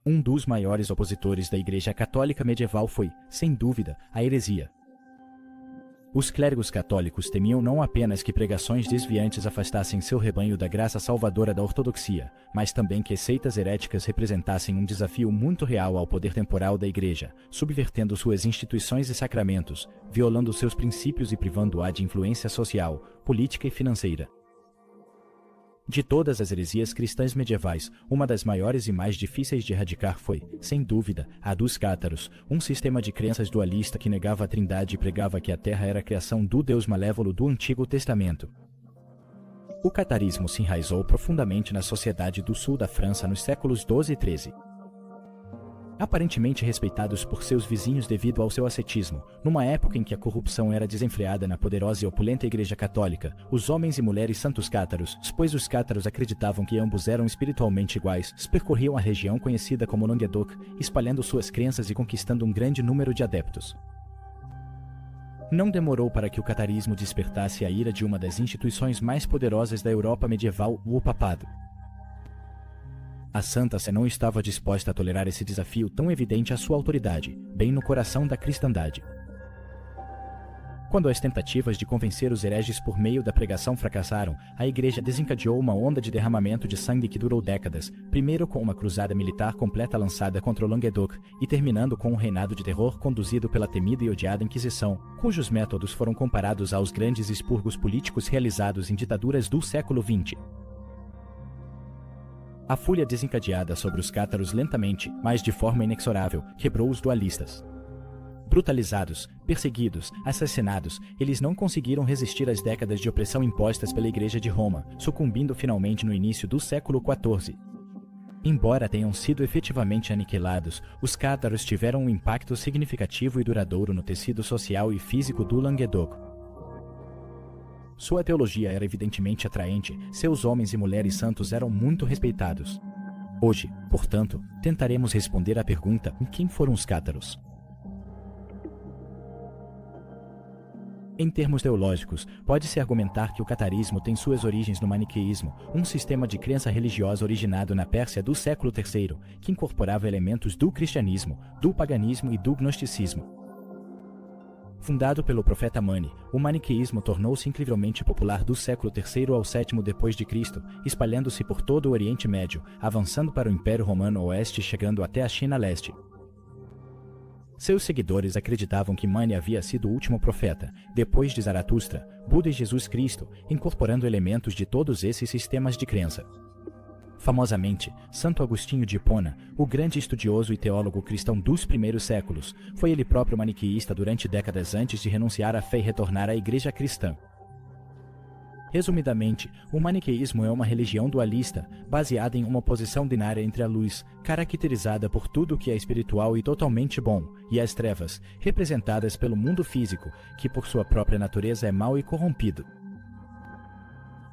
Um dos maiores opositores da Igreja Católica medieval foi, sem dúvida, a heresia. Os clérigos católicos temiam não apenas que pregações desviantes afastassem seu rebanho da graça salvadora da ortodoxia, mas também que seitas heréticas representassem um desafio muito real ao poder temporal da Igreja, subvertendo suas instituições e sacramentos, violando seus princípios e privando-a de influência social, política e financeira. De todas as heresias cristãs medievais, uma das maiores e mais difíceis de erradicar foi, sem dúvida, a dos cátaros, um sistema de crenças dualista que negava a Trindade e pregava que a Terra era a criação do Deus malévolo do Antigo Testamento. O catarismo se enraizou profundamente na sociedade do sul da França nos séculos XII e XIII. Aparentemente respeitados por seus vizinhos devido ao seu ascetismo, numa época em que a corrupção era desenfreada na poderosa e opulenta Igreja Católica, os homens e mulheres santos cátaros, pois os cátaros acreditavam que ambos eram espiritualmente iguais, percorriam a região conhecida como Languedoc, espalhando suas crenças e conquistando um grande número de adeptos. Não demorou para que o catarismo despertasse a ira de uma das instituições mais poderosas da Europa medieval, o papado. A Santa Sé não estava disposta a tolerar esse desafio tão evidente à sua autoridade, bem no coração da cristandade. Quando as tentativas de convencer os hereges por meio da pregação fracassaram, a Igreja desencadeou uma onda de derramamento de sangue que durou décadas, primeiro com uma cruzada militar completa lançada contra o Languedoc e terminando com um reinado de terror conduzido pela temida e odiada Inquisição, cujos métodos foram comparados aos grandes expurgos políticos realizados em ditaduras do século XX. A fúria desencadeada sobre os cátaros lentamente, mas de forma inexorável, quebrou os dualistas. Brutalizados, perseguidos, assassinados, eles não conseguiram resistir às décadas de opressão impostas pela Igreja de Roma, sucumbindo finalmente no início do século XIV. Embora tenham sido efetivamente aniquilados, os cátaros tiveram um impacto significativo e duradouro no tecido social e físico do Languedoc. Sua teologia era evidentemente atraente, seus homens e mulheres santos eram muito respeitados. Hoje, portanto, tentaremos responder à pergunta: quem foram os cátaros? Em termos teológicos, pode-se argumentar que o catarismo tem suas origens no maniqueísmo, um sistema de crença religiosa originado na Pérsia do século III, que incorporava elementos do cristianismo, do paganismo e do gnosticismo. Fundado pelo profeta Mani, o maniqueísmo tornou-se incrivelmente popular do século III ao VII d.C., espalhando-se por todo o Oriente Médio, avançando para o Império Romano Oeste e chegando até a China Leste. Seus seguidores acreditavam que Mani havia sido o último profeta, depois de Zaratustra, Buda e Jesus Cristo, incorporando elementos de todos esses sistemas de crença. Famosamente, Santo Agostinho de Hipona, o grande estudioso e teólogo cristão dos primeiros séculos, foi ele próprio maniqueísta durante décadas antes de renunciar à fé e retornar à Igreja cristã. Resumidamente, o maniqueísmo é uma religião dualista, baseada em uma oposição binária entre a luz, caracterizada por tudo o que é espiritual e totalmente bom, e as trevas, representadas pelo mundo físico, que por sua própria natureza é mau e corrompido.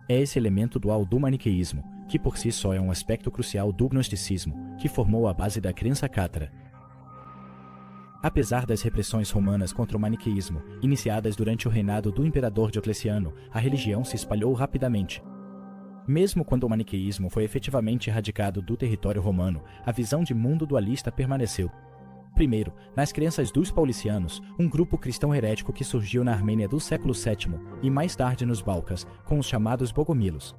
É esse elemento dual do maniqueísmo, que por si só é um aspecto crucial do gnosticismo, que formou a base da crença cátara. Apesar das repressões romanas contra o maniqueísmo, iniciadas durante o reinado do imperador Diocleciano, a religião se espalhou rapidamente. Mesmo quando o maniqueísmo foi efetivamente erradicado do território romano, a visão de mundo dualista permaneceu. Primeiro, nas crenças dos paulicianos, um grupo cristão herético que surgiu na Armênia do século VII, e mais tarde nos Balcãs, com os chamados Bogomilos.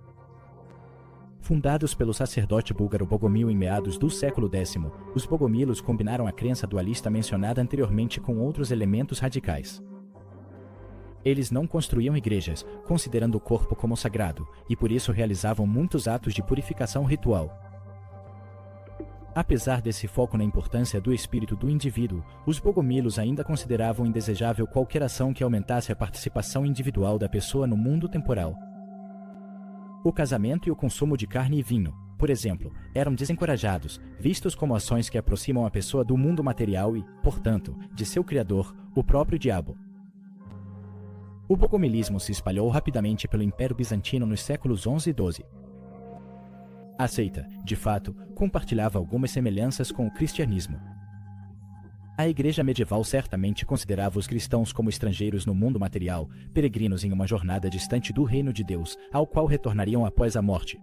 Fundados pelo sacerdote búlgaro Bogomil em meados do século X, os Bogomilos combinaram a crença dualista mencionada anteriormente com outros elementos radicais. Eles não construíam igrejas, considerando o corpo como sagrado, e por isso realizavam muitos atos de purificação ritual. Apesar desse foco na importância do espírito do indivíduo, os Bogomilos ainda consideravam indesejável qualquer ação que aumentasse a participação individual da pessoa no mundo temporal. O casamento e o consumo de carne e vinho, por exemplo, eram desencorajados, vistos como ações que aproximam a pessoa do mundo material e, portanto, de seu criador, o próprio diabo. O bogomilismo se espalhou rapidamente pelo Império Bizantino nos séculos XI e XII. A seita, de fato, compartilhava algumas semelhanças com o cristianismo. A Igreja medieval certamente considerava os cristãos como estrangeiros no mundo material, peregrinos em uma jornada distante do reino de Deus, ao qual retornariam após a morte.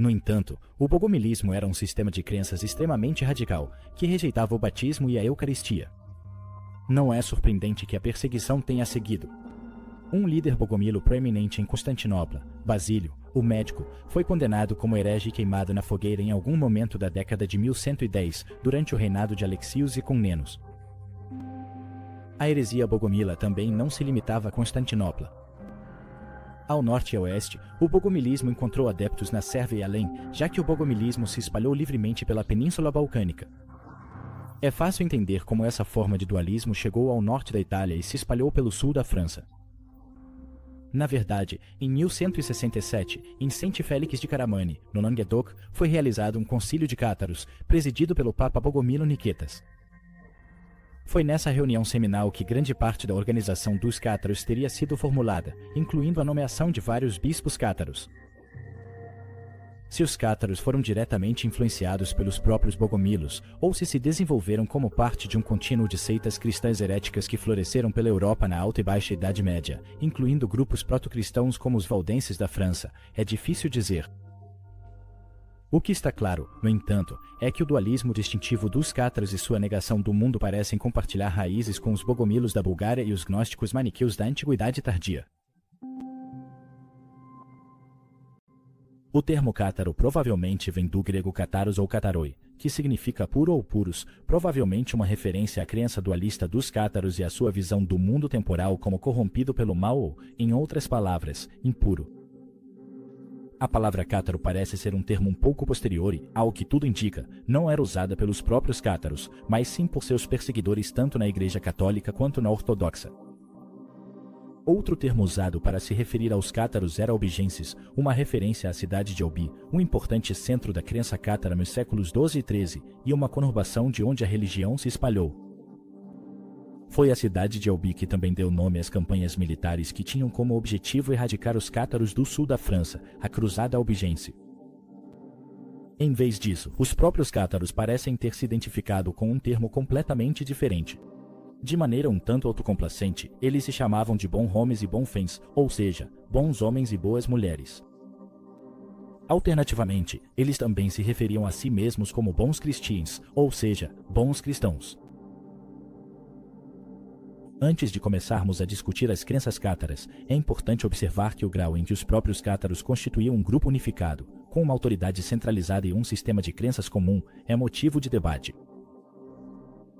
No entanto, o bogomilismo era um sistema de crenças extremamente radical, que rejeitava o batismo e a Eucaristia. Não é surpreendente que a perseguição tenha seguido. Um líder bogomilo proeminente em Constantinopla, Basílio, o médico, foi condenado como herege e queimado na fogueira em algum momento da década de 1110, durante o reinado de Alexios e Comnenos. A heresia bogomila também não se limitava a Constantinopla. Ao norte e a oeste, o bogomilismo encontrou adeptos na Sérvia e além, já que o bogomilismo se espalhou livremente pela Península Balcânica. É fácil entender como essa forma de dualismo chegou ao norte da Itália e se espalhou pelo sul da França. Na verdade, em 1167, em Saint Félix de Caramani, no Languedoc, foi realizado um concílio de cátaros, presidido pelo Papa Bogomilo Nicetas. Foi nessa reunião seminal que grande parte da organização dos cátaros teria sido formulada, incluindo a nomeação de vários bispos cátaros. Se os cátaros foram diretamente influenciados pelos próprios bogomilos, ou se desenvolveram como parte de um contínuo de seitas cristãs heréticas que floresceram pela Europa na Alta e Baixa Idade Média, incluindo grupos proto-cristãos como os valdenses da França, é difícil dizer. O que está claro, no entanto, é que o dualismo distintivo dos cátaros e sua negação do mundo parecem compartilhar raízes com os bogomilos da Bulgária e os gnósticos maniqueus da Antiguidade Tardia. O termo cátaro provavelmente vem do grego kataros ou kataroi, que significa puro ou puros, provavelmente uma referência à crença dualista dos cátaros e à sua visão do mundo temporal como corrompido pelo mal ou, em outras palavras, impuro. A palavra cátaro parece ser um termo um pouco posterior e, ao que tudo indica, não era usada pelos próprios cátaros, mas sim por seus perseguidores tanto na Igreja Católica quanto na Ortodoxa. Outro termo usado para se referir aos cátaros era albigenses, uma referência à cidade de Albi, um importante centro da crença cátara nos séculos XII e XIII, e uma conurbação de onde a religião se espalhou. Foi a cidade de Albi que também deu nome às campanhas militares que tinham como objetivo erradicar os cátaros do sul da França, a Cruzada Albigense. Em vez disso, os próprios cátaros parecem ter se identificado com um termo completamente diferente. De maneira um tanto autocomplacente, eles se chamavam de bons homens e bons fens, ou seja, bons homens e boas mulheres. Alternativamente, eles também se referiam a si mesmos como bons cristãos, ou seja, bons cristãos. Antes de começarmos a discutir as crenças cátaras, é importante observar que o grau em que os próprios cátaros constituíam um grupo unificado, com uma autoridade centralizada e um sistema de crenças comum, é motivo de debate.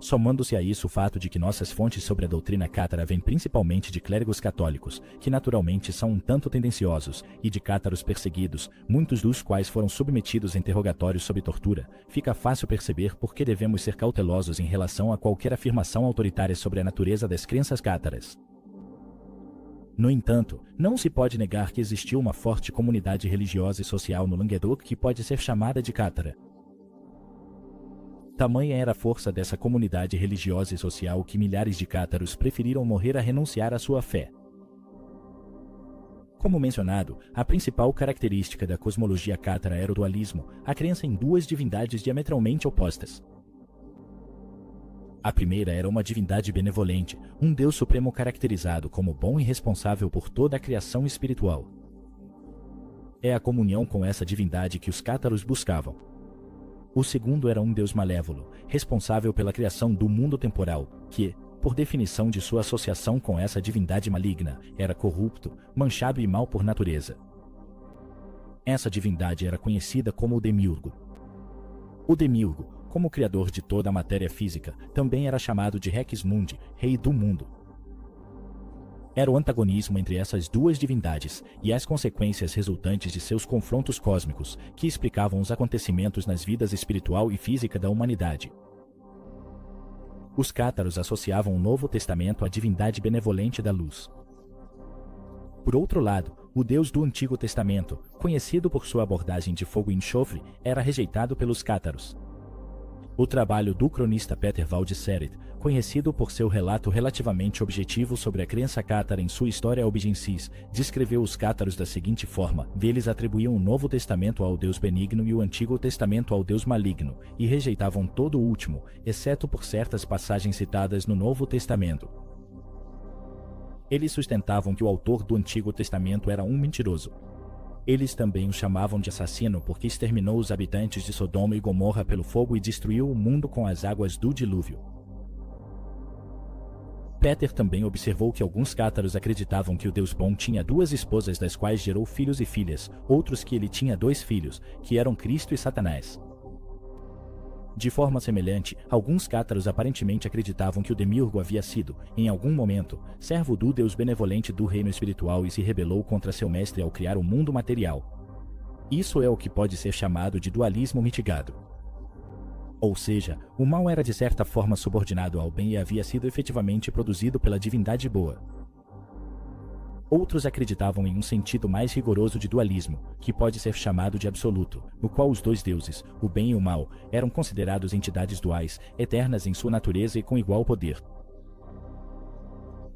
Somando-se a isso o fato de que nossas fontes sobre a doutrina cátara vêm principalmente de clérigos católicos, que naturalmente são um tanto tendenciosos, e de cátaros perseguidos, muitos dos quais foram submetidos a interrogatórios sob tortura, fica fácil perceber por que devemos ser cautelosos em relação a qualquer afirmação autoritária sobre a natureza das crenças cátaras. No entanto, não se pode negar que existiu uma forte comunidade religiosa e social no Languedoc que pode ser chamada de cátara. Tamanha era a força dessa comunidade religiosa e social que milhares de cátaros preferiram morrer a renunciar à sua fé. Como mencionado, a principal característica da cosmologia cátara era o dualismo, a crença em duas divindades diametralmente opostas. A primeira era uma divindade benevolente, um Deus supremo caracterizado como bom e responsável por toda a criação espiritual. É a comunhão com essa divindade que os cátaros buscavam. O segundo era um Deus malévolo, responsável pela criação do mundo temporal, que, por definição de sua associação com essa divindade maligna, era corrupto, manchado e mau por natureza. Essa divindade era conhecida como o Demiurgo. O Demiurgo, como criador de toda a matéria física, também era chamado de Rex Mundi, rei do mundo. Era o antagonismo entre essas duas divindades e as consequências resultantes de seus confrontos cósmicos que explicavam os acontecimentos nas vidas espiritual e física da humanidade. Os cátaros associavam o Novo Testamento à divindade benevolente da luz. Por outro lado, o Deus do Antigo Testamento, conhecido por sua abordagem de fogo e enxofre, era rejeitado pelos cátaros. O trabalho do cronista Peter Waldserit, conhecido por seu relato relativamente objetivo sobre a crença cátara em sua História Albigensis, descreveu os cátaros da seguinte forma: eles atribuíam o Novo Testamento ao Deus benigno e o Antigo Testamento ao Deus maligno, e rejeitavam todo o último, exceto por certas passagens citadas no Novo Testamento. Eles sustentavam que o autor do Antigo Testamento era um mentiroso. Eles também o chamavam de assassino porque exterminou os habitantes de Sodoma e Gomorra pelo fogo e destruiu o mundo com as águas do dilúvio. Peter também observou que alguns cátaros acreditavam que o Deus bom tinha duas esposas das quais gerou filhos e filhas, outros que ele tinha dois filhos, que eram Cristo e Satanás. De forma semelhante, alguns cátaros aparentemente acreditavam que o Demiurgo havia sido, em algum momento, servo do Deus benevolente do reino espiritual e se rebelou contra seu mestre ao criar o mundo material. Isso é o que pode ser chamado de dualismo mitigado. Ou seja, o mal era de certa forma subordinado ao bem e havia sido efetivamente produzido pela divindade boa. Outros acreditavam em um sentido mais rigoroso de dualismo, que pode ser chamado de absoluto, no qual os dois deuses, o bem e o mal, eram considerados entidades duais, eternas em sua natureza e com igual poder.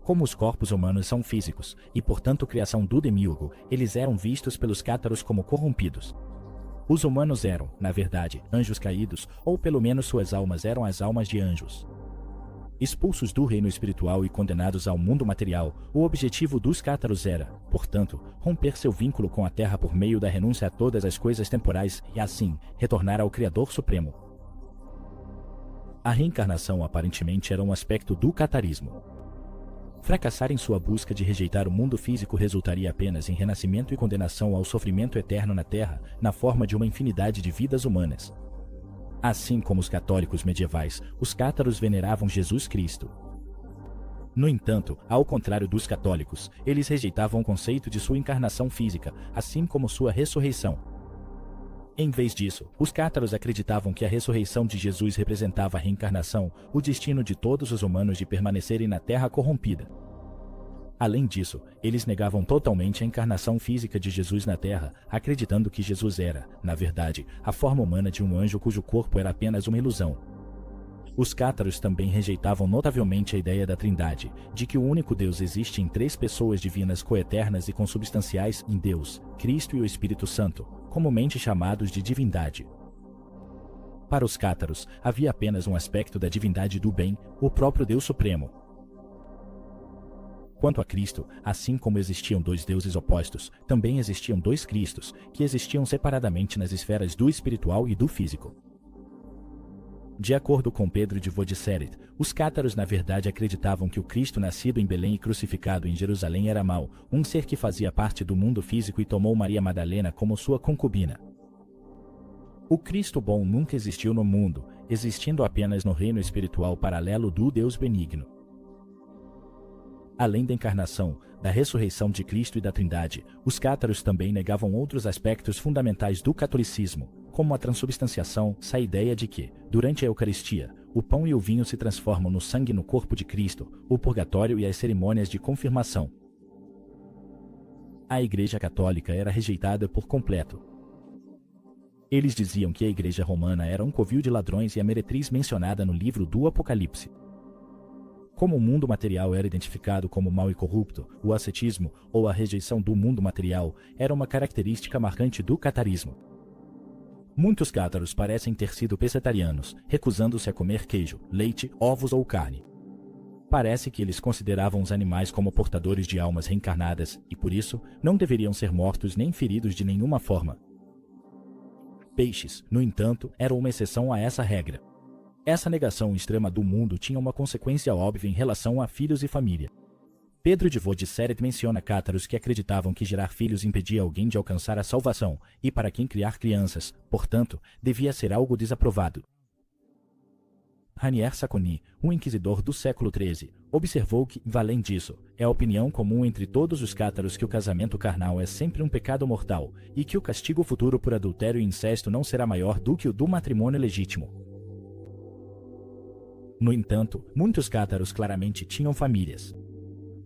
Como os corpos humanos são físicos, e portanto criação do Demiurgo, eles eram vistos pelos cátaros como corrompidos. Os humanos eram, na verdade, anjos caídos, ou pelo menos suas almas eram as almas de anjos. Expulsos do reino espiritual e condenados ao mundo material, o objetivo dos cátaros era, portanto, romper seu vínculo com a terra por meio da renúncia a todas as coisas temporais e, assim, retornar ao Criador Supremo. A reencarnação aparentemente era um aspecto do catarismo. Fracassar em sua busca de rejeitar o mundo físico resultaria apenas em renascimento e condenação ao sofrimento eterno na Terra, na forma de uma infinidade de vidas humanas. Assim como os católicos medievais, os cátaros veneravam Jesus Cristo. No entanto, ao contrário dos católicos, eles rejeitavam o conceito de sua encarnação física, assim como sua ressurreição. Em vez disso, os cátaros acreditavam que a ressurreição de Jesus representava a reencarnação, o destino de todos os humanos de permanecerem na terra corrompida. Além disso, eles negavam totalmente a encarnação física de Jesus na terra, acreditando que Jesus era, na verdade, a forma humana de um anjo cujo corpo era apenas uma ilusão. Os cátaros também rejeitavam notavelmente a ideia da Trindade, de que o único Deus existe em três pessoas divinas coeternas e consubstanciais em Deus, Cristo e o Espírito Santo, comumente chamados de divindade. Para os cátaros, havia apenas um aspecto da divindade do bem, o próprio Deus Supremo. Quanto a Cristo, assim como existiam dois deuses opostos, também existiam dois Cristos, que existiam separadamente nas esferas do espiritual e do físico. De acordo com Pedro de Vodiceret, os cátaros na verdade acreditavam que o Cristo nascido em Belém e crucificado em Jerusalém era mau, um ser que fazia parte do mundo físico e tomou Maria Madalena como sua concubina. O Cristo bom nunca existiu no mundo, existindo apenas no reino espiritual paralelo do Deus benigno. Além da encarnação, da ressurreição de Cristo e da Trindade, os cátaros também negavam outros aspectos fundamentais do catolicismo, como a transubstanciação, a ideia de que, durante a Eucaristia, o pão e o vinho se transformam no sangue e no corpo de Cristo, o purgatório e as cerimônias de confirmação. A Igreja Católica era rejeitada por completo. Eles diziam que a Igreja Romana era um covil de ladrões e a meretriz mencionada no livro do Apocalipse. Como o mundo material era identificado como mau e corrupto, o ascetismo, ou a rejeição do mundo material, era uma característica marcante do catarismo. Muitos cátaros parecem ter sido pescetarianos, recusando-se a comer queijo, leite, ovos ou carne. Parece que eles consideravam os animais como portadores de almas reencarnadas e, por isso, não deveriam ser mortos nem feridos de nenhuma forma. Peixes, no entanto, eram uma exceção a essa regra. Essa negação extrema do mundo tinha uma consequência óbvia em relação a filhos e família. Pedro de Vodiceret menciona cátaros que acreditavam que gerar filhos impedia alguém de alcançar a salvação, e para quem criar crianças, portanto, devia ser algo desaprovado. Ranier Saconi, um inquisidor do século XIII, observou que, além disso, é a opinião comum entre todos os cátaros que o casamento carnal é sempre um pecado mortal, e que o castigo futuro por adultério e incesto não será maior do que o do matrimônio legítimo. No entanto, muitos cátaros claramente tinham famílias.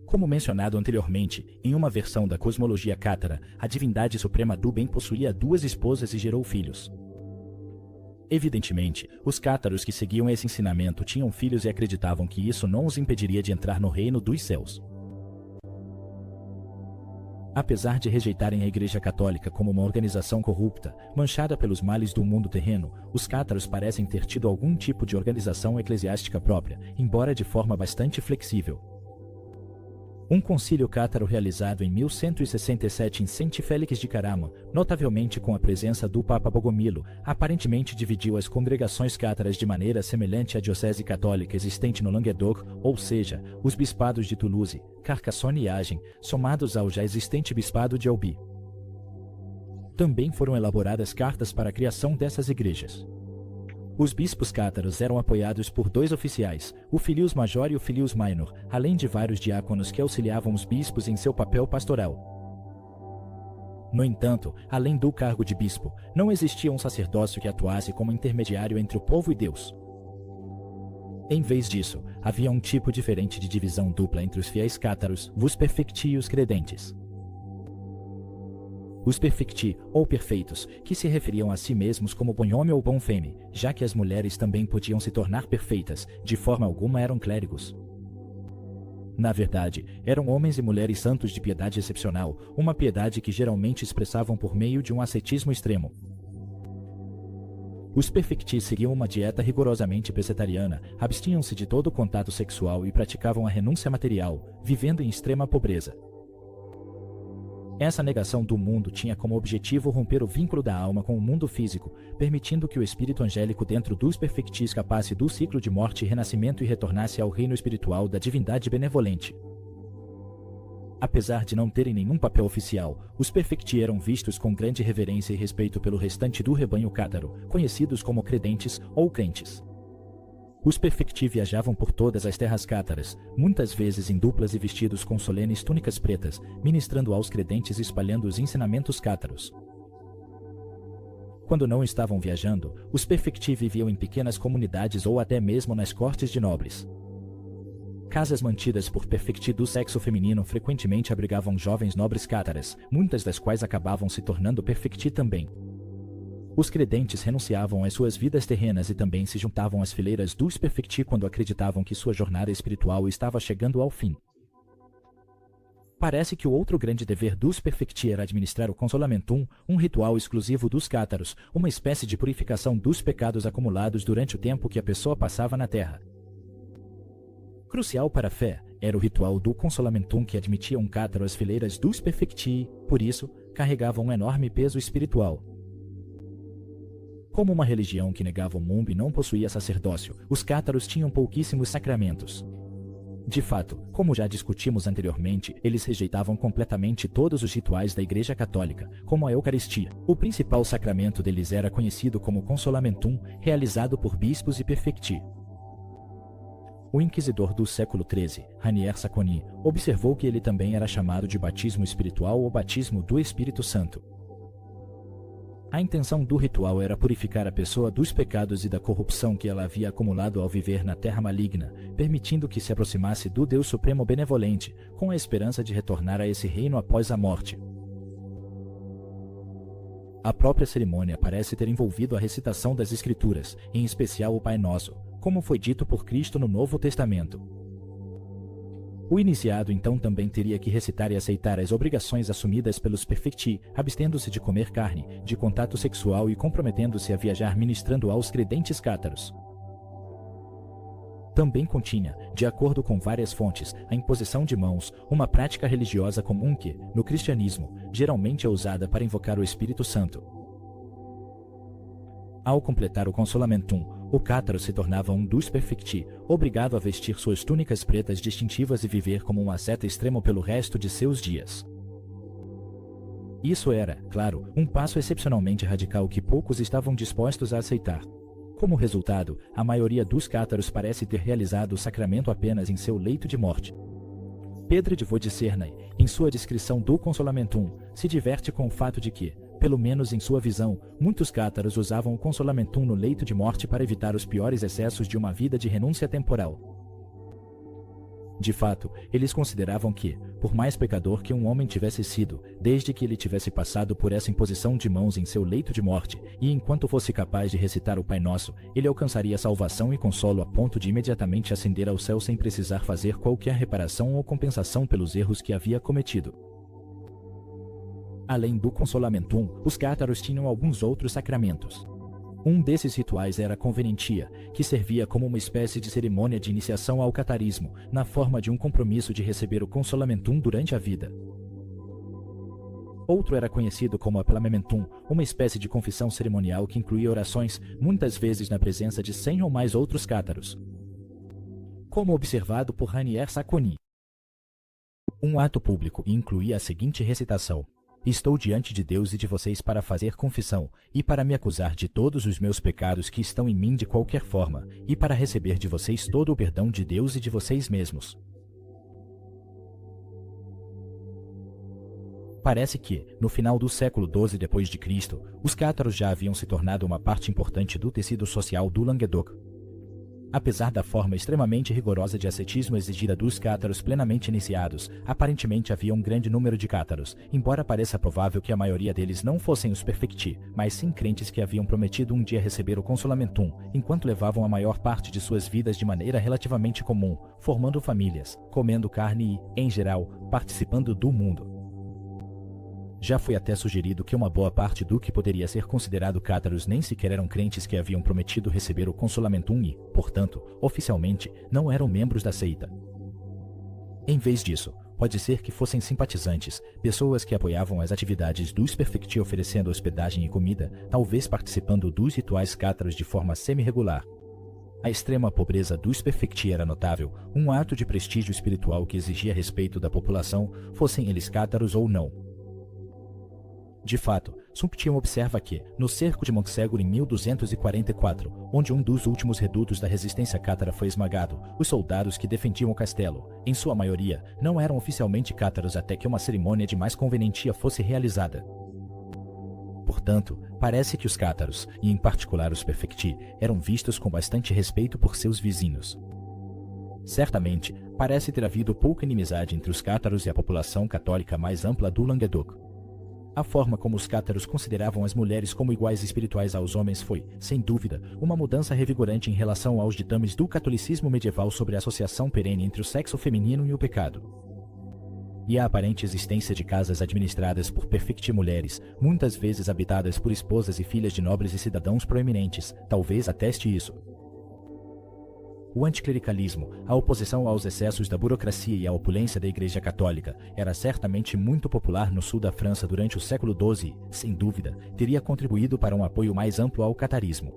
Como mencionado anteriormente, em uma versão da cosmologia cátara, a divindade suprema do bem possuía duas esposas e gerou filhos. Evidentemente, os cátaros que seguiam esse ensinamento tinham filhos e acreditavam que isso não os impediria de entrar no reino dos céus. Apesar de rejeitarem a Igreja Católica como uma organização corrupta, manchada pelos males do mundo terreno, os cátaros parecem ter tido algum tipo de organização eclesiástica própria, embora de forma bastante flexível. Um concílio cátaro realizado em 1167 em Saint Félix de Caramo, notavelmente com a presença do Papa Bogomilo, aparentemente dividiu as congregações cátaras de maneira semelhante à diocese católica existente no Languedoc, ou seja, os bispados de Toulouse, Carcassonne e Agen, somados ao já existente bispado de Albi. Também foram elaboradas cartas para a criação dessas igrejas. Os bispos cátaros eram apoiados por 2 oficiais, o Filius Major e o Filius Minor, além de vários diáconos que auxiliavam os bispos em seu papel pastoral. No entanto, além do cargo de bispo, não existia um sacerdócio que atuasse como intermediário entre o povo e Deus. Em vez disso, havia um tipo diferente de divisão dupla entre os fiéis cátaros, vos perfecti e os credentes. Os perfecti, ou perfeitos, que se referiam a si mesmos como bom homem ou bom fêmea, já que as mulheres também podiam se tornar perfeitas, de forma alguma eram clérigos. Na verdade, eram homens e mulheres santos de piedade excepcional, uma piedade que geralmente expressavam por meio de um ascetismo extremo. Os perfecti seguiam uma dieta rigorosamente pescetariana, abstinham-se de todo contato sexual e praticavam a renúncia material, vivendo em extrema pobreza. Essa negação do mundo tinha como objetivo romper o vínculo da alma com o mundo físico, permitindo que o espírito angélico dentro dos perfecti escapasse do ciclo de morte e renascimento e retornasse ao reino espiritual da divindade benevolente. Apesar de não terem nenhum papel oficial, os perfecti eram vistos com grande reverência e respeito pelo restante do rebanho cátaro, conhecidos como credentes ou crentes. Os perfecti viajavam por todas as terras cátaras, muitas vezes em duplas e vestidos com solenes túnicas pretas, ministrando aos credentes e espalhando os ensinamentos cátaros. Quando não estavam viajando, os perfecti viviam em pequenas comunidades ou até mesmo nas cortes de nobres. Casas mantidas por perfecti do sexo feminino frequentemente abrigavam jovens nobres cátaras, muitas das quais acabavam se tornando perfecti também. Os credentes renunciavam às suas vidas terrenas e também se juntavam às fileiras dos perfecti quando acreditavam que sua jornada espiritual estava chegando ao fim. Parece que o outro grande dever dos perfecti era administrar o consolamentum, um ritual exclusivo dos cátaros, uma espécie de purificação dos pecados acumulados durante o tempo que a pessoa passava na terra. Crucial para a fé, era o ritual do consolamentum que admitia um cátaro às fileiras dos perfecti, por isso, carregava um enorme peso espiritual. Como uma religião que negava o mundo e não possuía sacerdócio, os cátaros tinham pouquíssimos sacramentos. De fato, como já discutimos anteriormente, eles rejeitavam completamente todos os rituais da Igreja Católica, como a Eucaristia. O principal sacramento deles era conhecido como consolamentum, realizado por bispos e perfecti. O inquisidor do século XIII, Ranier Saconi, observou que ele também era chamado de batismo espiritual ou batismo do Espírito Santo. A intenção do ritual era purificar a pessoa dos pecados e da corrupção que ela havia acumulado ao viver na terra maligna, permitindo que se aproximasse do Deus Supremo Benevolente, com a esperança de retornar a esse reino após a morte. A própria cerimônia parece ter envolvido a recitação das Escrituras, em especial o Pai Nosso, como foi dito por Cristo no Novo Testamento. O iniciado então também teria que recitar e aceitar as obrigações assumidas pelos perfecti, abstendo-se de comer carne, de contato sexual e comprometendo-se a viajar ministrando aos credentes cátaros. Também continha, de acordo com várias fontes, a imposição de mãos, uma prática religiosa comum que, no cristianismo, geralmente é usada para invocar o Espírito Santo. Ao completar o consolamentum, o cátaro se tornava um dos perfecti, obrigado a vestir suas túnicas pretas distintivas e viver como um asceta extremo pelo resto de seus dias. Isso era, claro, um passo excepcionalmente radical que poucos estavam dispostos a aceitar. Como resultado, a maioria dos cátaros parece ter realizado o sacramento apenas em seu leito de morte. Pedro de Vodicernai, em sua descrição do consolamentum, se diverte com o fato de que, pelo menos em sua visão, muitos cátaros usavam o consolamentum no leito de morte para evitar os piores excessos de uma vida de renúncia temporal. De fato, eles consideravam que, por mais pecador que um homem tivesse sido, desde que ele tivesse passado por essa imposição de mãos em seu leito de morte, e enquanto fosse capaz de recitar o Pai Nosso, ele alcançaria salvação e consolo a ponto de imediatamente ascender ao céu sem precisar fazer qualquer reparação ou compensação pelos erros que havia cometido. Além do consolamentum, os cátaros tinham alguns outros sacramentos. Um desses rituais era a convenentia, que servia como uma espécie de cerimônia de iniciação ao catarismo, na forma de um compromisso de receber o consolamentum durante a vida. Outro era conhecido como aplamamentum, uma espécie de confissão cerimonial que incluía orações, muitas vezes na presença de 100 ou mais outros cátaros. Como observado por Rainier Sacconi. Um ato público incluía a seguinte recitação: Estou diante de Deus e de vocês para fazer confissão, e para me acusar de todos os meus pecados que estão em mim de qualquer forma, e para receber de vocês todo o perdão de Deus e de vocês mesmos. Parece que, no final do século XII d.C., os cátaros já haviam se tornado uma parte importante do tecido social do Languedoc. Apesar da forma extremamente rigorosa de ascetismo exigida dos cátaros plenamente iniciados, aparentemente havia um grande número de cátaros, embora pareça provável que a maioria deles não fossem os perfecti, mas sim crentes que haviam prometido um dia receber o consolamentum, enquanto levavam a maior parte de suas vidas de maneira relativamente comum, formando famílias, comendo carne e, em geral, participando do mundo. Já foi até sugerido que uma boa parte do que poderia ser considerado cátaros nem sequer eram crentes que haviam prometido receber o consolamentum e, portanto, oficialmente, não eram membros da seita. Em vez disso, pode ser que fossem simpatizantes, pessoas que apoiavam as atividades dos perfecti oferecendo hospedagem e comida, talvez participando dos rituais cátaros de forma semi-regular. A extrema pobreza dos perfecti era notável, um ato de prestígio espiritual que exigia respeito da população, fossem eles cátaros ou não. De fato, Sumption observa que, no cerco de Montségur em 1244, onde um dos últimos redutos da resistência cátara foi esmagado, os soldados que defendiam o castelo, em sua maioria, não eram oficialmente cátaros até que uma cerimônia de mais convenientia fosse realizada. Portanto, parece que os cátaros, e em particular os perfecti, eram vistos com bastante respeito por seus vizinhos. Certamente, parece ter havido pouca inimizade entre os cátaros e a população católica mais ampla do Languedoc. A forma como os cátaros consideravam as mulheres como iguais espirituais aos homens foi, sem dúvida, uma mudança revigorante em relação aos ditames do catolicismo medieval sobre a associação perene entre o sexo feminino e o pecado. E a aparente existência de casas administradas por perfecti mulheres, muitas vezes habitadas por esposas e filhas de nobres e cidadãos proeminentes, talvez ateste isso. O anticlericalismo, a oposição aos excessos da burocracia e à opulência da Igreja Católica, era certamente muito popular no sul da França durante o século XII e, sem dúvida, teria contribuído para um apoio mais amplo ao catarismo.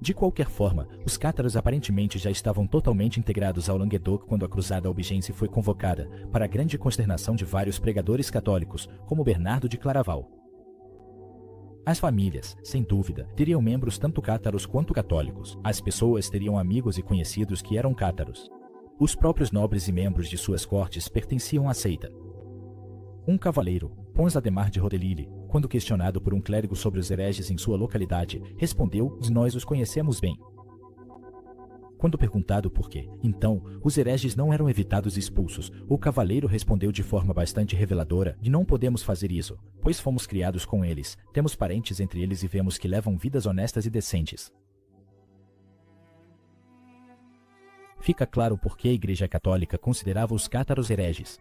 De qualquer forma, os cátaros aparentemente já estavam totalmente integrados ao Languedoc quando a Cruzada Albigense foi convocada, para a grande consternação de vários pregadores católicos, como Bernardo de Claraval. As famílias, sem dúvida, teriam membros tanto cátaros quanto católicos. As pessoas teriam amigos e conhecidos que eram cátaros. Os próprios nobres e membros de suas cortes pertenciam à seita. Um cavaleiro, Pons Ademar de Rodelille, quando questionado por um clérigo sobre os hereges em sua localidade, respondeu: "Nós os conhecemos bem." Quando perguntado por quê, então, os hereges não eram evitados e expulsos, o cavaleiro respondeu de forma bastante reveladora: "Não podemos fazer isso, pois fomos criados com eles, temos parentes entre eles e vemos que levam vidas honestas e decentes." Fica claro por que a Igreja Católica considerava os cátaros hereges.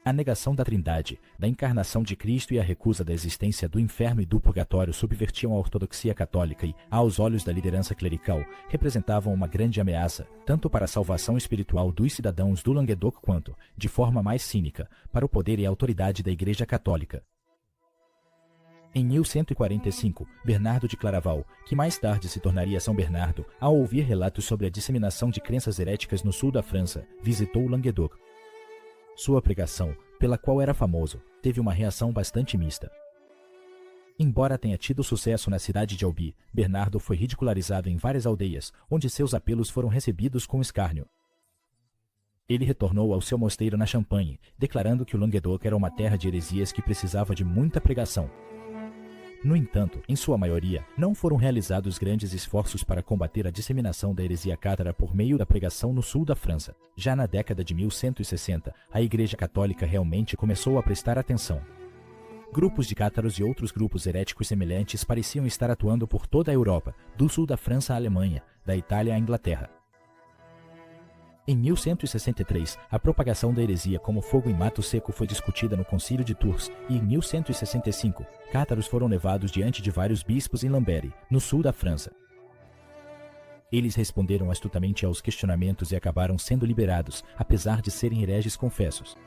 A negação da Trindade, da encarnação de Cristo e a recusa da existência do inferno e do purgatório subvertiam a ortodoxia católica e, aos olhos da liderança clerical, representavam uma grande ameaça, tanto para a salvação espiritual dos cidadãos do Languedoc quanto, de forma mais cínica, para o poder e a autoridade da Igreja Católica. Em 1145, Bernardo de Claraval, que mais tarde se tornaria São Bernardo, ao ouvir relatos sobre a disseminação de crenças heréticas no sul da França, visitou o Languedoc. Sua pregação, pela qual era famoso, teve uma reação bastante mista. Embora tenha tido sucesso na cidade de Albi, Bernardo foi ridicularizado em várias aldeias, onde seus apelos foram recebidos com escárnio. Ele retornou ao seu mosteiro na Champagne, declarando que o Languedoc era uma terra de heresias que precisava de muita pregação. No entanto, em sua maioria, não foram realizados grandes esforços para combater a disseminação da heresia cátara por meio da pregação no sul da França. Já na década de 1160, a Igreja Católica realmente começou a prestar atenção. Grupos de cátaros e outros grupos heréticos semelhantes pareciam estar atuando por toda a Europa, do sul da França à Alemanha, da Itália à Inglaterra. Em 1163, a propagação da heresia como fogo em mato seco foi discutida no Concílio de Tours, e em 1165, cátaros foram levados diante de vários bispos em Lambere, no sul da França. Eles responderam astutamente aos questionamentos e acabaram sendo liberados, apesar de serem hereges confessos.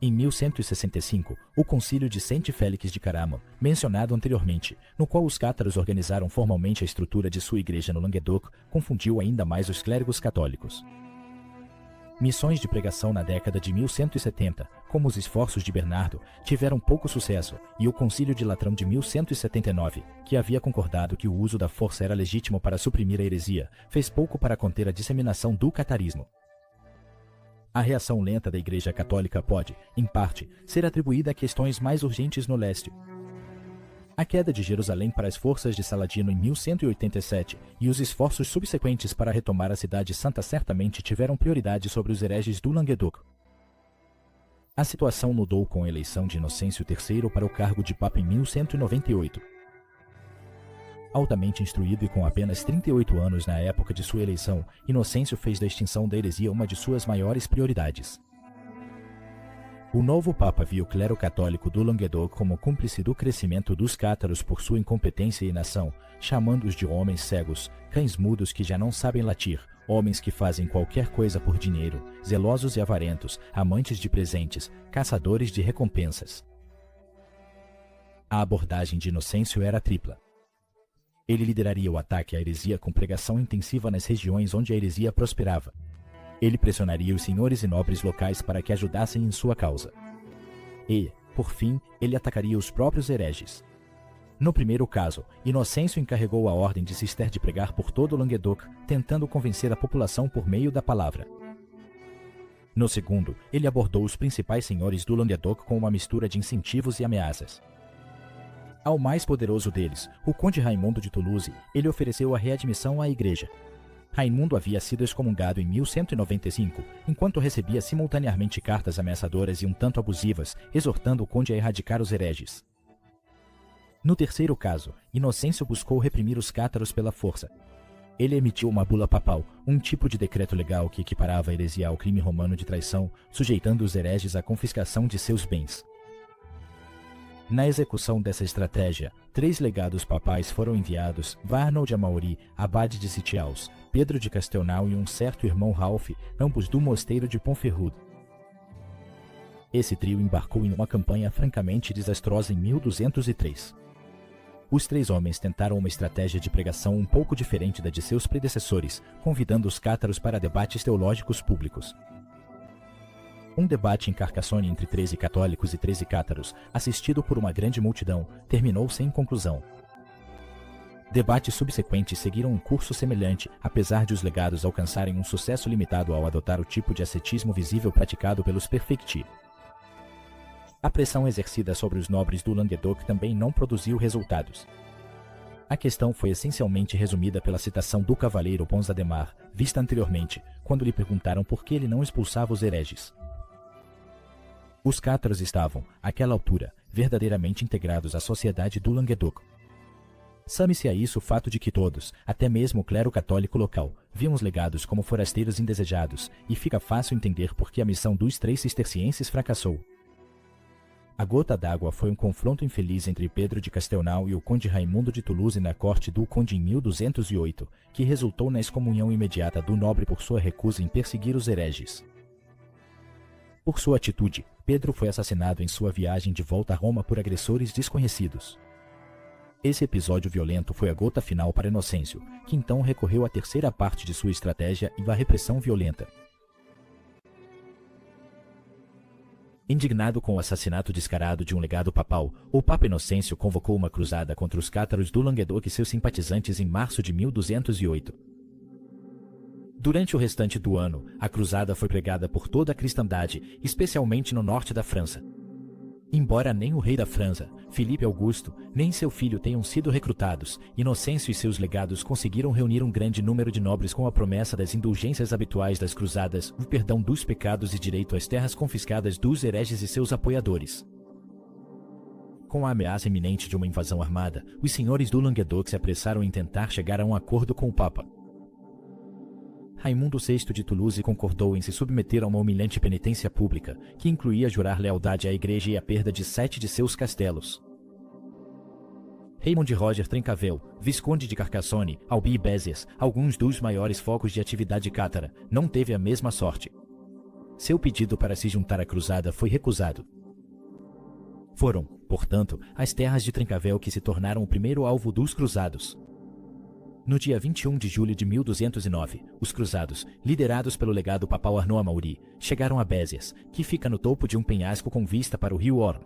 Em 1165, o Concílio de Saint-Félix de Caraman, mencionado anteriormente, no qual os cátaros organizaram formalmente a estrutura de sua igreja no Languedoc, confundiu ainda mais os clérigos católicos. Missões de pregação na década de 1170, como os esforços de Bernardo, tiveram pouco sucesso, e o Concílio de Latrão de 1179, que havia concordado que o uso da força era legítimo para suprimir a heresia, fez pouco para conter a disseminação do catarismo. A reação lenta da Igreja Católica pode, em parte, ser atribuída a questões mais urgentes no leste. A queda de Jerusalém para as forças de Saladino em 1187 e os esforços subsequentes para retomar a cidade santa certamente tiveram prioridade sobre os hereges do Languedoc. A situação mudou com a eleição de Inocêncio III para o cargo de Papa em 1198. Altamente instruído e com apenas 38 anos na época de sua eleição, Inocêncio fez da extinção da heresia uma de suas maiores prioridades. O novo Papa viu o clero católico do Languedoc como cúmplice do crescimento dos cátaros por sua incompetência e inação, chamando-os de homens cegos, cães mudos que já não sabem latir, homens que fazem qualquer coisa por dinheiro, zelosos e avarentos, amantes de presentes, caçadores de recompensas. A abordagem de Inocêncio era tripla. Ele lideraria o ataque à heresia com pregação intensiva nas regiões onde a heresia prosperava. Ele pressionaria os senhores e nobres locais para que ajudassem em sua causa. E, por fim, ele atacaria os próprios hereges. No primeiro caso, Inocêncio encarregou a ordem de Cister de pregar por todo o Languedoc, tentando convencer a população por meio da palavra. No segundo, ele abordou os principais senhores do Languedoc com uma mistura de incentivos e ameaças. Ao mais poderoso deles, o conde Raimundo de Toulouse, ele ofereceu a readmissão à igreja. Raimundo havia sido excomungado em 1195, enquanto recebia simultaneamente cartas ameaçadoras e um tanto abusivas, exortando o conde a erradicar os hereges. No terceiro caso, Inocêncio buscou reprimir os cátaros pela força. Ele emitiu uma bula papal, um tipo de decreto legal que equiparava a heresia ao crime romano de traição, sujeitando os hereges à confiscação de seus bens. Na execução dessa estratégia, 3 legados papais foram enviados: Varnol de Amaury, abade de Sitiaus, Pedro de Castelnau e um certo irmão Ralph, ambos do mosteiro de Pontferrud. Esse trio embarcou em uma campanha francamente desastrosa em 1203. Os 3 homens tentaram uma estratégia de pregação um pouco diferente da de seus predecessores, convidando os cátaros para debates teológicos públicos. Um debate em Carcassonne entre 13 católicos e 13 cátaros, assistido por uma grande multidão, terminou sem conclusão. Debates subsequentes seguiram um curso semelhante, apesar de os legados alcançarem um sucesso limitado ao adotar o tipo de ascetismo visível praticado pelos perfecti. A pressão exercida sobre os nobres do Languedoc também não produziu resultados. A questão foi essencialmente resumida pela citação do cavaleiro Pons Ademar, vista anteriormente, quando lhe perguntaram por que ele não expulsava os hereges. Os cátaros estavam, àquela altura, verdadeiramente integrados à sociedade do Languedoc. Some-se a isso o fato de que todos, até mesmo o clero católico local, viam os legados como forasteiros indesejados, e fica fácil entender por que a missão dos 3 cistercienses fracassou. A gota d'água foi um confronto infeliz entre Pedro de Castelnau e o conde Raimundo de Toulouse na corte do conde em 1208, que resultou na excomunhão imediata do nobre por sua recusa em perseguir os hereges. Por sua atitude, Pedro foi assassinado em sua viagem de volta a Roma por agressores desconhecidos. Esse episódio violento foi a gota final para Inocêncio, que então recorreu à terceira parte de sua estratégia e à repressão violenta. Indignado com o assassinato descarado de um legado papal, o Papa Inocêncio convocou uma cruzada contra os cátaros do Languedoc e seus simpatizantes em março de 1208. Durante o restante do ano, a cruzada foi pregada por toda a cristandade, especialmente no norte da França. Embora nem o rei da França, Filipe Augusto, nem seu filho tenham sido recrutados, Inocêncio e seus legados conseguiram reunir um grande número de nobres com a promessa das indulgências habituais das cruzadas, o perdão dos pecados e direito às terras confiscadas dos hereges e seus apoiadores. Com a ameaça iminente de uma invasão armada, os senhores do Languedoc se apressaram em tentar chegar a um acordo com o Papa. Raimundo VI de Toulouse concordou em se submeter a uma humilhante penitência pública, que incluía jurar lealdade à igreja e a perda de 7 de seus castelos. Raymond Roger Trencavel, Visconde de Carcassonne, Albi e Béziers, alguns dos maiores focos de atividade cátara, não teve a mesma sorte. Seu pedido para se juntar à cruzada foi recusado. Foram, portanto, as terras de Trencavel que se tornaram o primeiro alvo dos cruzados. No dia 21 de julho de 1209, os cruzados, liderados pelo legado papal Arnaud Amaury, chegaram a Béziers, que fica no topo de um penhasco com vista para o rio Orne.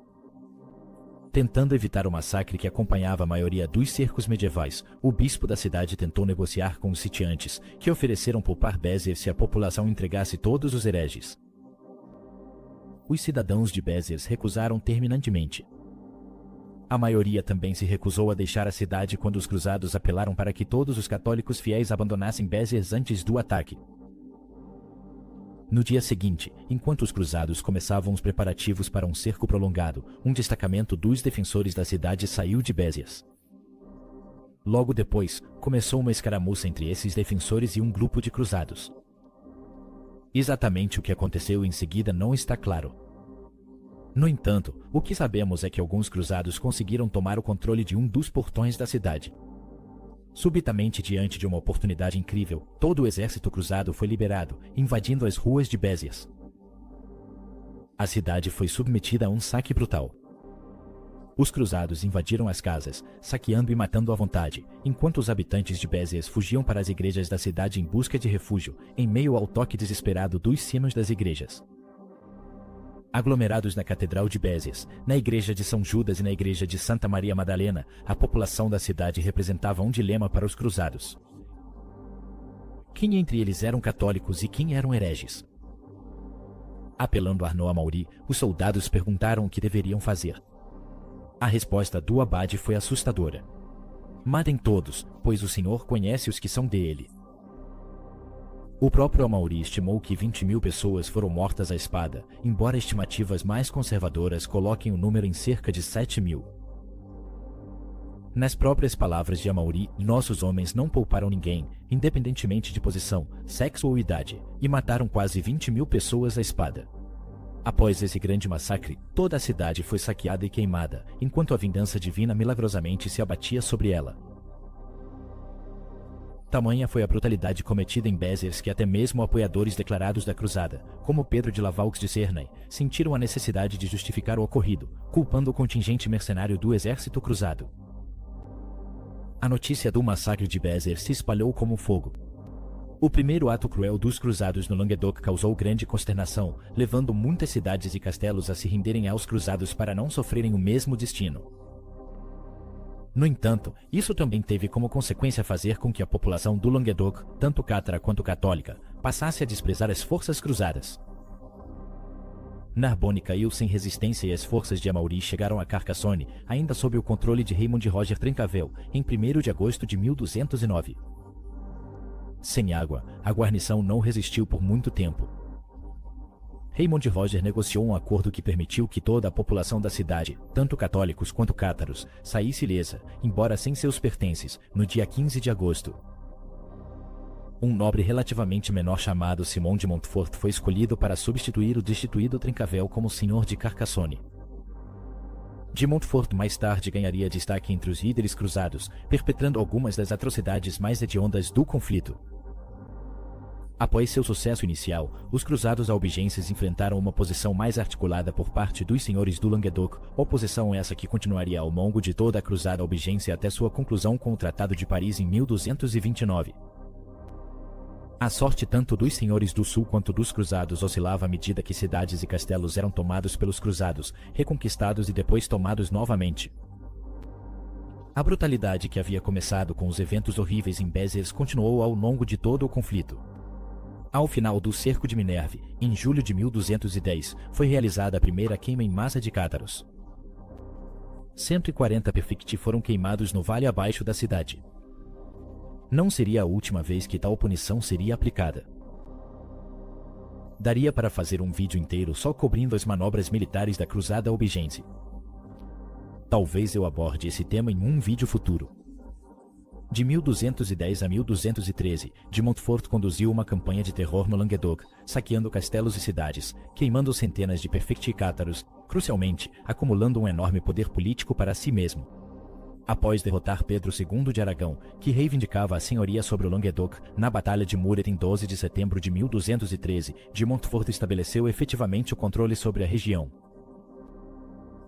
Tentando evitar o massacre que acompanhava a maioria dos cercos medievais, o bispo da cidade tentou negociar com os sitiantes, que ofereceram poupar Béziers se a população entregasse todos os hereges. Os cidadãos de Béziers recusaram terminantemente. A maioria também se recusou a deixar a cidade quando os cruzados apelaram para que todos os católicos fiéis abandonassem Béziers antes do ataque. No dia seguinte, enquanto os cruzados começavam os preparativos para um cerco prolongado, um destacamento dos defensores da cidade saiu de Béziers. Logo depois, começou uma escaramuça entre esses defensores e um grupo de cruzados. Exatamente o que aconteceu em seguida não está claro. No entanto, o que sabemos é que alguns cruzados conseguiram tomar o controle de um dos portões da cidade. Subitamente, diante de uma oportunidade incrível, todo o exército cruzado foi liberado, invadindo as ruas de Béziers. A cidade foi submetida a um saque brutal. Os cruzados invadiram as casas, saqueando e matando à vontade, enquanto os habitantes de Béziers fugiam para as igrejas da cidade em busca de refúgio, em meio ao toque desesperado dos sinos das igrejas. Aglomerados na Catedral de Béziers, na Igreja de São Judas e na Igreja de Santa Maria Madalena, a população da cidade representava um dilema para os cruzados. Quem entre eles eram católicos e quem eram hereges? Apelando a Arnaud Amaury, os soldados perguntaram o que deveriam fazer. A resposta do abade foi assustadora. Matem todos, pois o Senhor conhece os que são dele. O próprio Amaury estimou que 20.000 pessoas foram mortas à espada, embora estimativas mais conservadoras coloquem o número em cerca de 7.000. Nas próprias palavras de Amaury, nossos homens não pouparam ninguém, independentemente de posição, sexo ou idade, e mataram quase 20.000 pessoas à espada. Após esse grande massacre, toda a cidade foi saqueada e queimada, enquanto a vingança divina milagrosamente se abatia sobre ela. Tamanha foi a brutalidade cometida em Béziers que até mesmo apoiadores declarados da cruzada, como Pedro de Lavaux de Cernay, sentiram a necessidade de justificar o ocorrido, culpando o contingente mercenário do exército cruzado. A notícia do massacre de Béziers se espalhou como fogo. O primeiro ato cruel dos cruzados no Languedoc causou grande consternação, levando muitas cidades e castelos a se renderem aos cruzados para não sofrerem o mesmo destino. No entanto, isso também teve como consequência fazer com que a população do Languedoc, tanto cátara quanto católica, passasse a desprezar as forças cruzadas. Narbonne caiu sem resistência e as forças de Amaury chegaram a Carcassonne, ainda sob o controle de Raymond Roger Trencavel, em 1º de agosto de 1209. Sem água, a guarnição não resistiu por muito tempo. Raymond Roger negociou um acordo que permitiu que toda a população da cidade, tanto católicos quanto cátaros, saísse ilesa, embora sem seus pertences, no dia 15 de agosto. Um nobre relativamente menor chamado Simon de Montfort foi escolhido para substituir o destituído Trencavel como senhor de Carcassonne. De Montfort mais tarde ganharia destaque entre os líderes cruzados, perpetrando algumas das atrocidades mais hediondas do conflito. Após seu sucesso inicial, os cruzados albigenses enfrentaram uma oposição mais articulada por parte dos senhores do Languedoc, oposição essa que continuaria ao longo de toda a cruzada albigense até sua conclusão com o Tratado de Paris em 1229. A sorte tanto dos senhores do sul quanto dos cruzados oscilava à medida que cidades e castelos eram tomados pelos cruzados, reconquistados e depois tomados novamente. A brutalidade que havia começado com os eventos horríveis em Béziers continuou ao longo de todo o conflito. Ao final do cerco de Minerve, em julho de 1210, foi realizada a primeira queima em massa de cátaros. 140 perfecti foram queimados no vale abaixo da cidade. Não seria a última vez que tal punição seria aplicada. Daria para fazer um vídeo inteiro só cobrindo as manobras militares da cruzada albigense. Talvez eu aborde esse tema em um vídeo futuro. De 1210 a 1213, de Montfort conduziu uma campanha de terror no Languedoc, saqueando castelos e cidades, queimando centenas de perfecti cátaros, crucialmente, acumulando um enorme poder político para si mesmo. Após derrotar Pedro II de Aragão, que reivindicava a senhoria sobre o Languedoc, na Batalha de Muret em 12 de setembro de 1213, de Montfort estabeleceu efetivamente o controle sobre a região.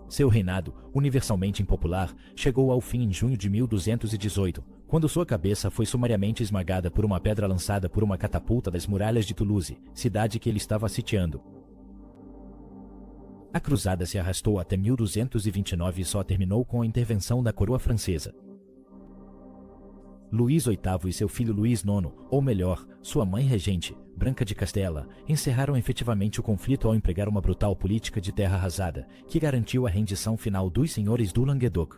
Seu reinado, universalmente impopular, chegou ao fim em junho de 1218, quando sua cabeça foi sumariamente esmagada por uma pedra lançada por uma catapulta das muralhas de Toulouse, cidade que ele estava sitiando. A cruzada se arrastou até 1229 e só terminou com a intervenção da coroa francesa. Luís VIII e seu filho Luís IX, ou melhor, sua mãe regente, Branca de Castela, encerraram efetivamente o conflito ao empregar uma brutal política de terra arrasada, que garantiu a rendição final dos senhores do Languedoc.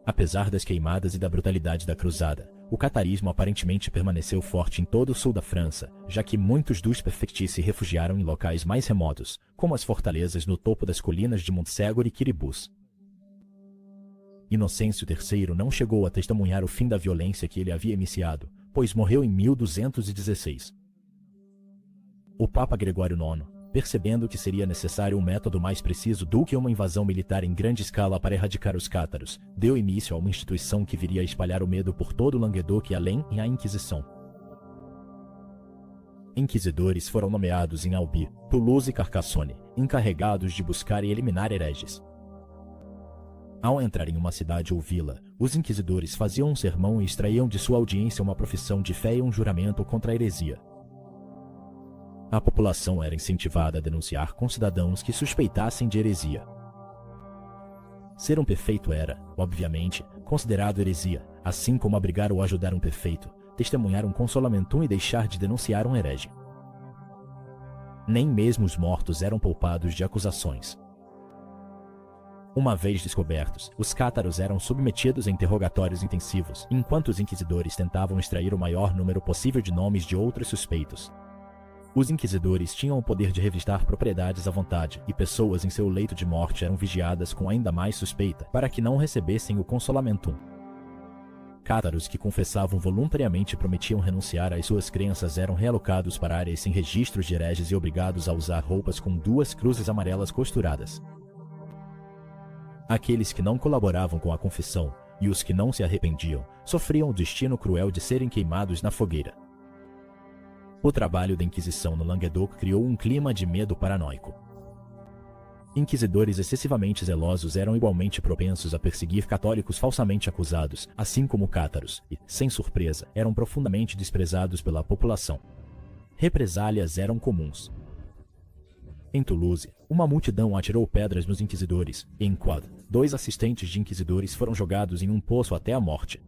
Apesar das queimadas e da brutalidade da cruzada, o catarismo aparentemente permaneceu forte em todo o sul da França, já que muitos dos perfectis se refugiaram em locais mais remotos, como as fortalezas no topo das colinas de Montségur e Quiribus. Inocêncio III não chegou a testemunhar o fim da violência que ele havia iniciado, pois morreu em 1216. O Papa Gregório IX, percebendo que seria necessário um método mais preciso do que uma invasão militar em grande escala para erradicar os cátaros, deu início a uma instituição que viria a espalhar o medo por todo o Languedoc e além, a Inquisição. Inquisidores foram nomeados em Albi, Toulouse e Carcassonne, encarregados de buscar e eliminar hereges. Ao entrar em uma cidade ou vila, os inquisidores faziam um sermão e extraíam de sua audiência uma profissão de fé e um juramento contra a heresia. A população era incentivada a denunciar concidadãos que suspeitassem de heresia. Ser um perfeito era, obviamente, considerado heresia, assim como abrigar ou ajudar um perfeito, testemunhar um consolamentum e deixar de denunciar um herege. Nem mesmo os mortos eram poupados de acusações. Uma vez descobertos, os cátaros eram submetidos a interrogatórios intensivos, enquanto os inquisidores tentavam extrair o maior número possível de nomes de outros suspeitos. Os inquisidores tinham o poder de revistar propriedades à vontade, e pessoas em seu leito de morte eram vigiadas com ainda mais suspeita, para que não recebessem o consolamentum. Cátaros que confessavam voluntariamente e prometiam renunciar às suas crenças eram realocados para áreas sem registros de hereges e obrigados a usar roupas com 2 cruzes amarelas costuradas. Aqueles que não colaboravam com a confissão, e os que não se arrependiam, sofriam o destino cruel de serem queimados na fogueira. O trabalho da Inquisição no Languedoc criou um clima de medo paranoico. Inquisidores excessivamente zelosos eram igualmente propensos a perseguir católicos falsamente acusados, assim como cátaros, e, sem surpresa, eram profundamente desprezados pela população. Represálias eram comuns. Em Toulouse, uma multidão atirou pedras nos inquisidores, e em Quad, 2 assistentes de inquisidores foram jogados em um poço até a morte.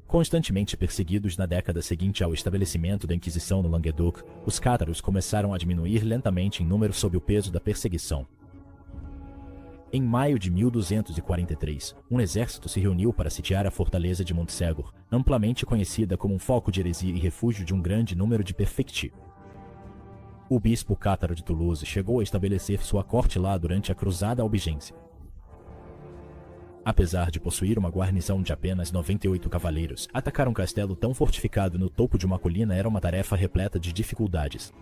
Constantemente perseguidos na década seguinte ao estabelecimento da Inquisição no Languedoc, os cátaros começaram a diminuir lentamente em número sob o peso da perseguição. Em maio de 1243, um exército se reuniu para sitiar a fortaleza de Montségur, amplamente conhecida como um foco de heresia e refúgio de um grande número de perfecti. O bispo cátaro de Toulouse chegou a estabelecer sua corte lá durante a Cruzada Albigense. Apesar de possuir uma guarnição de apenas 98 cavaleiros, atacar um castelo tão fortificado no topo de uma colina era uma tarefa repleta de dificuldades.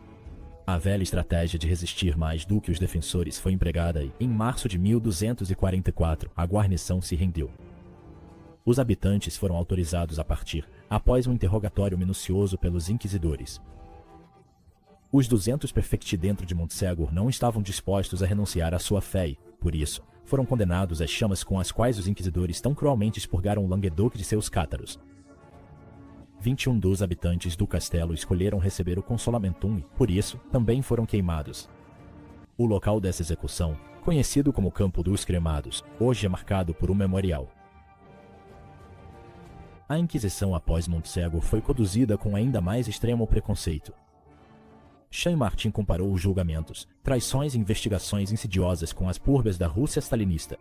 A velha estratégia de resistir mais do que os defensores foi empregada e, em março de 1244, a guarnição se rendeu. Os habitantes foram autorizados a partir, após um interrogatório minucioso pelos inquisidores. Os 200 perfecti dentro de Montségur não estavam dispostos a renunciar à sua fé e, por isso, foram condenados às chamas com as quais os inquisidores tão cruelmente expurgaram o Languedoc de seus cátaros. 21 dos habitantes do castelo escolheram receber o consolamentum e, por isso, também foram queimados. O local dessa execução, conhecido como Campo dos Cremados, hoje é marcado por um memorial. A Inquisição após Montségur foi conduzida com ainda mais extremo preconceito. Chain-Martin comparou os julgamentos, traições e investigações insidiosas com as purgas da Rússia stalinista.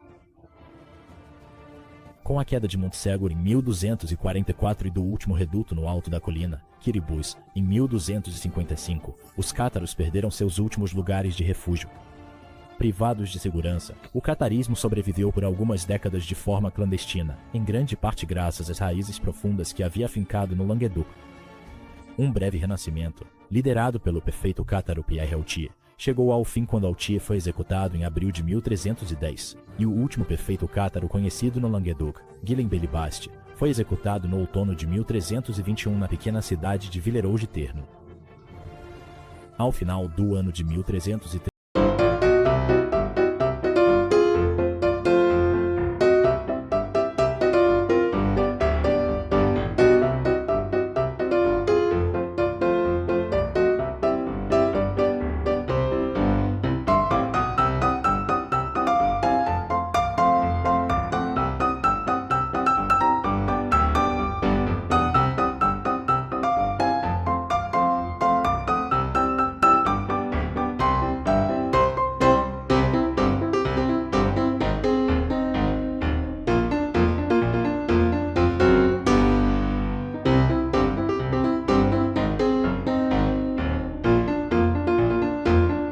Com a queda de Montségur em 1244 e do último reduto no alto da colina, Quiribus, em 1255, os cátaros perderam seus últimos lugares de refúgio. Privados de segurança, o catarismo sobreviveu por algumas décadas de forma clandestina, em grande parte graças às raízes profundas que havia afincado no Languedoc. Um breve renascimento, liderado pelo prefeito cátaro Pierre Altier, chegou ao fim quando Altier foi executado em abril de 1310, e o último prefeito cátaro conhecido no Languedoc, Guillaume Bellibaste, foi executado no outono de 1321 na pequena cidade de Villeroy-de-Terno. Ao final do ano de 1330,